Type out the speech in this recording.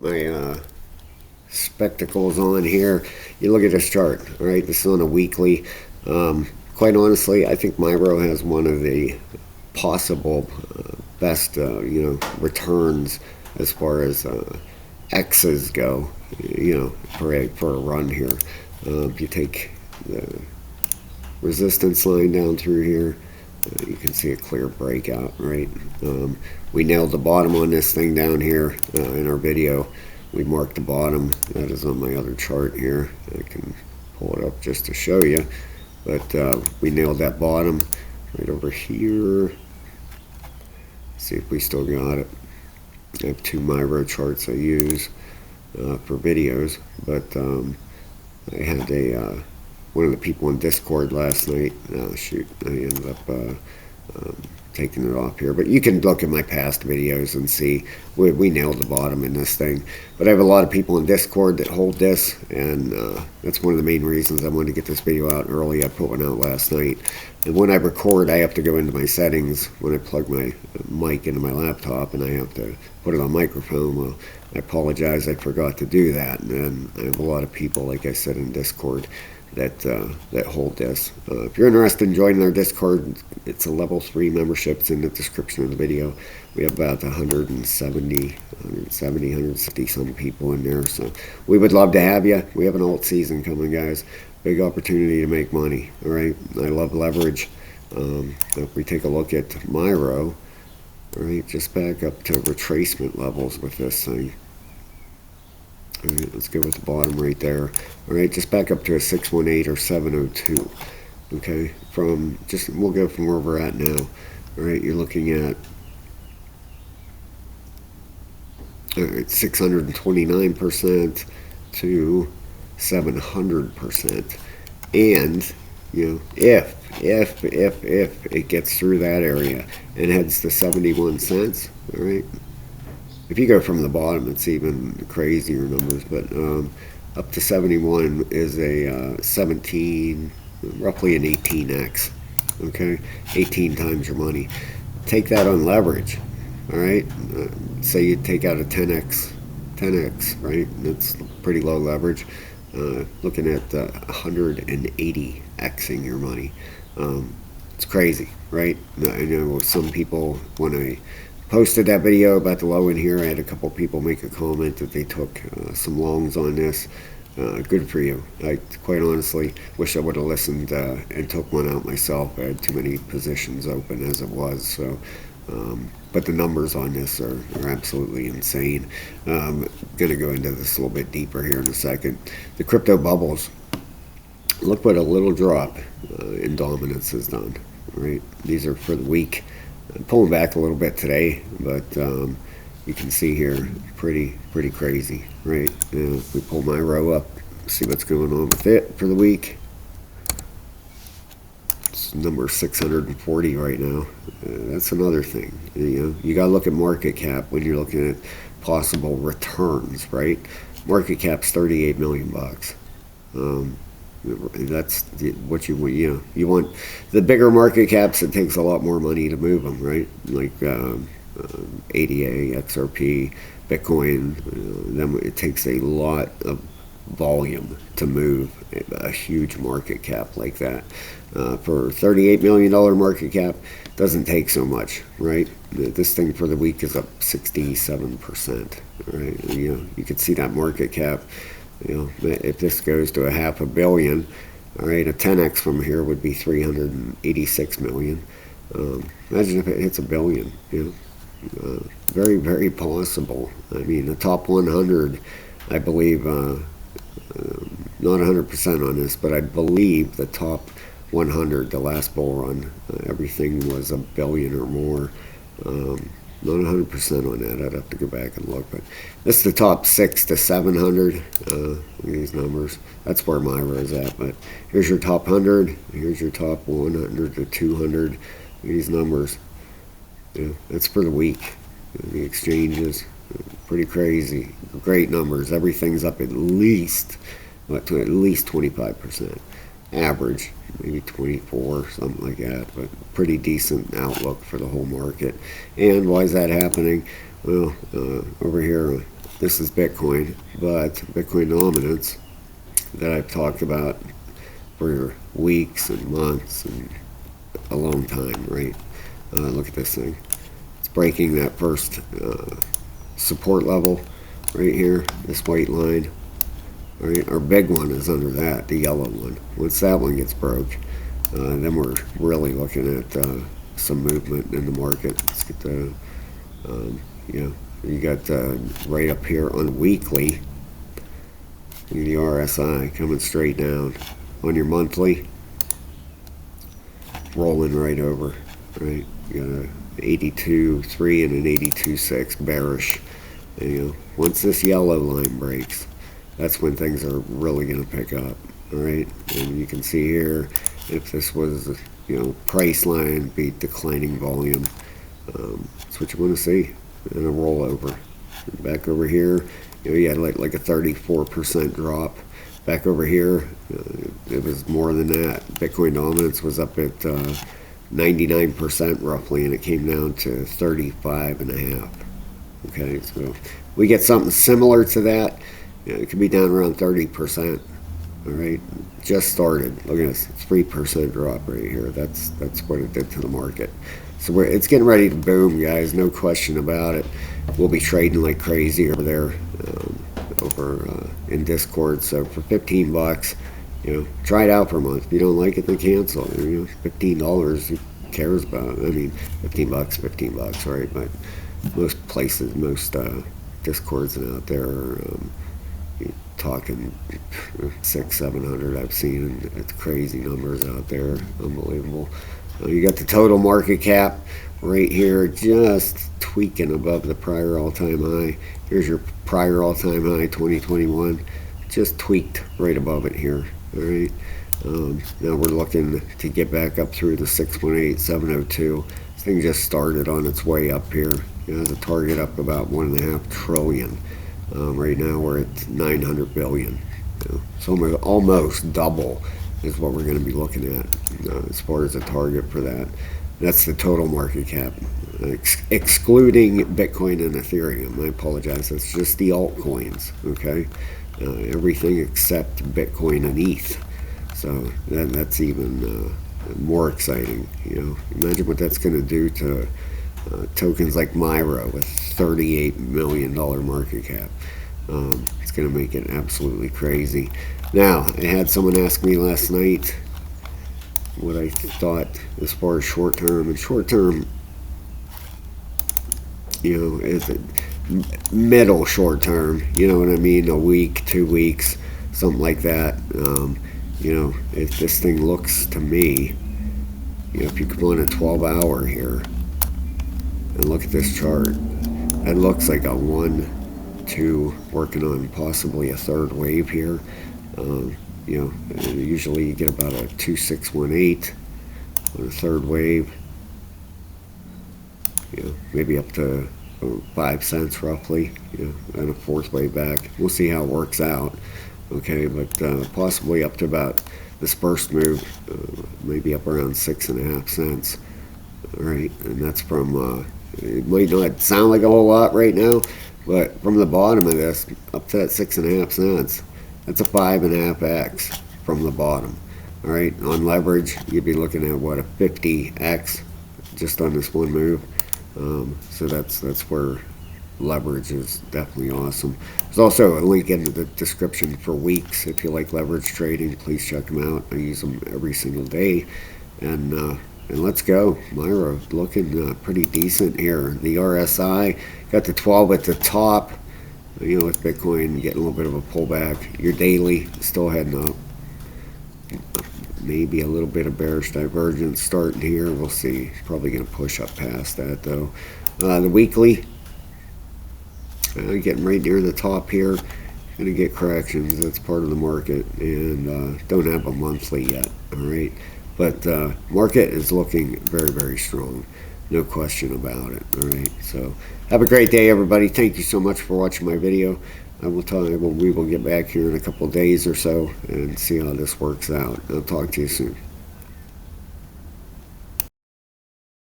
My spectacles on here. You look at this chart, all right? This is on a weekly. Quite honestly, I think Myro has one of the possible best, returns as far as X's go, for a run here. If you take the resistance line down through here, you can see a clear breakout, right? We nailed the bottom on this thing down here in our video. We marked the bottom. That is on my other chart here. I can pull it up just to show you. But we nailed that bottom right over here. See if we still got it. I have two Myro charts I use for videos, but I had one of the people in Discord last night. Shoot, I ended up taking it off here. But you can look at my past videos and see we nailed the bottom in this thing. But I have a lot of people in Discord that hold this, and that's one of the main reasons I wanted to get this video out early. I put one out last night. And when I record, I have to go into my settings when I plug my mic into my laptop, and I have to put it on microphone. Well, I apologize, I forgot to do that. And I have a lot of people, like I said, in Discord that hold this. If you're interested in joining our Discord, it's a level 3 membership. It's in the description of the video. We have about 160 some people in there, so we would love to have you. We have an alt season coming, guys. Big opportunity to make money. All right, I love leverage. If we take a look at Myro, all right, just back up to retracement levels with this thing. All right, let's go with the bottom right there. All right, just back up to a 618 or 702. Okay, we'll go from where we're at now. All right, you're looking at 629% to 700%. And if it gets through that area and heads to 71 cents, all right. If you go from the bottom, it's even crazier numbers, but up to 71 is a 17, roughly an 18x, okay? 18 times your money. Take that on leverage, all right? Say you take out a 10x, right? That's pretty low leverage. Looking at 180xing your money. It's crazy, right? I know some people, when I posted that video about the low in here, I had a couple people make a comment that they took some longs on this. Good for you. I quite honestly wish I would have listened and took one out myself. I had too many positions open as it was. So, but the numbers on this are absolutely insane. I'm going to go into this a little bit deeper here in a second. The crypto bubbles. Look what a little drop in dominance has done. Right? These are for the week. I'm pulling back a little bit today, but you can see here, pretty crazy, right? If we pull my row up, see what's going on with it for the week. It's number 640 right now. That's another thing. You got to look at market cap when you're looking at possible returns, right? Market cap's 38 million bucks. That's what you want. You want the bigger market caps. It takes a lot more money to move them, right? Like ADA, XRP, Bitcoin. Then it takes a lot of volume to move a huge market cap like that. For $38 million market cap, doesn't take so much, right? This thing for the week is up 67%, right? You can see that market cap. If this goes to a $500 million, all right, a 10x from here would be 386 million. Imagine if it hits $1 billion. Very, very possible. I mean, the top 100, I believe, not 100% on this, but I believe the top 100, the last bull run, everything was $1 billion or more. Not 100% on that. I'd have to go back and look, but this is the top 6 to 700. Look at these numbers. That's where Myro is at. But here's your top 100. Here's your top 100 to 200. Look at these numbers. That's for the week. The exchanges, pretty crazy. Great numbers. Everything's up at least 25%. Average, maybe 24, something like that, but pretty decent outlook for the whole market. And why is that happening? Well, over here, this is Bitcoin, but Bitcoin dominance that I've talked about for weeks and months and a long time, right? Look at this thing. It's breaking that first support level right here, this white line. Right? Our big one is under that, the yellow one. Once that one gets broke, then we're really looking at some movement in the market. Let's get the, you got right up here on weekly, the RSI coming straight down. On your monthly, rolling right over, right? You got a 82.3 and an 82.6 bearish. And, once this yellow line breaks, that's when things are really going to pick up. All right, and you can see here, if this was, price line, be declining volume. That's what you want to see in a rollover. Back over here, you had like a 34% drop. Back over here, it was more than that. Bitcoin dominance was up at 99% roughly, and it came down to 35.5. Okay, so we get something similar to that. It could be down around 30%. All right, just started. Look at this, 3% drop right here. That's what it did to the market. So it's getting ready to boom, guys. No question about it. We'll be trading like crazy over there, over in Discord. So for $15, try it out for a month. If you don't like it, then cancel. $15. Who cares about it? I mean, $15, right? But most places, most Discords out there are talking 600-700. I've seen it's crazy numbers out there, unbelievable. You got the total market cap right here, just tweaking above the prior all-time high. Here's your prior all-time high, 2021, just tweaked right above it here. All right. Now we're looking to get back up through the 618,702. This thing just started on its way up here. It has a target up about 1.5 trillion. Right now we're at 900 billion. So almost double is what we're going to be looking at as far as a target for that. That's the total market cap, excluding Bitcoin and Ethereum. I apologize. That's just the altcoins. Okay, everything except Bitcoin and ETH. So that's even more exciting. Imagine what that's going to do to tokens like Myro with $38 million market cap. It's going to make it absolutely crazy. Now, I had someone ask me last night what I thought as far as short term. And short term, is it middle short term? You know what I mean? A week, 2 weeks, something like that. If this thing looks to me, if you come on a 12-hour here and look at this chart, it looks like a 1, 2, working on possibly a third wave here. Usually you get about a 2,618 on a third wave. Maybe up to 5 cents roughly. And a fourth wave back. We'll see how it works out. Okay, but possibly up to about this first move, maybe up around 6.5 cents. All right, and that's from. It might not sound like a whole lot right now, but from the bottom of this up to that 6.5 cents, that's a 5.5x from the bottom. All right, on leverage, you'd be looking at what, a 50x just on this one move. So that's where leverage is definitely awesome. There's also a link in the description for weeks. If you like leverage trading, please check them out. I use them every single day, and let's go. Myro looking pretty decent here. The RSI got the 12 at the top. With Bitcoin getting a little bit of a pullback. Your daily still heading up. Maybe a little bit of bearish divergence starting here. We'll see. Probably going to push up past that though. The weekly getting right near the top here. Going to get corrections. That's part of the market, and don't have a monthly yet. All right. But market is looking very, very strong. No question about it. All right. So have a great day, everybody. Thank you so much for watching my video. I will tell you, we will get back here in a couple of days or so and see how this works out. I'll talk to you soon.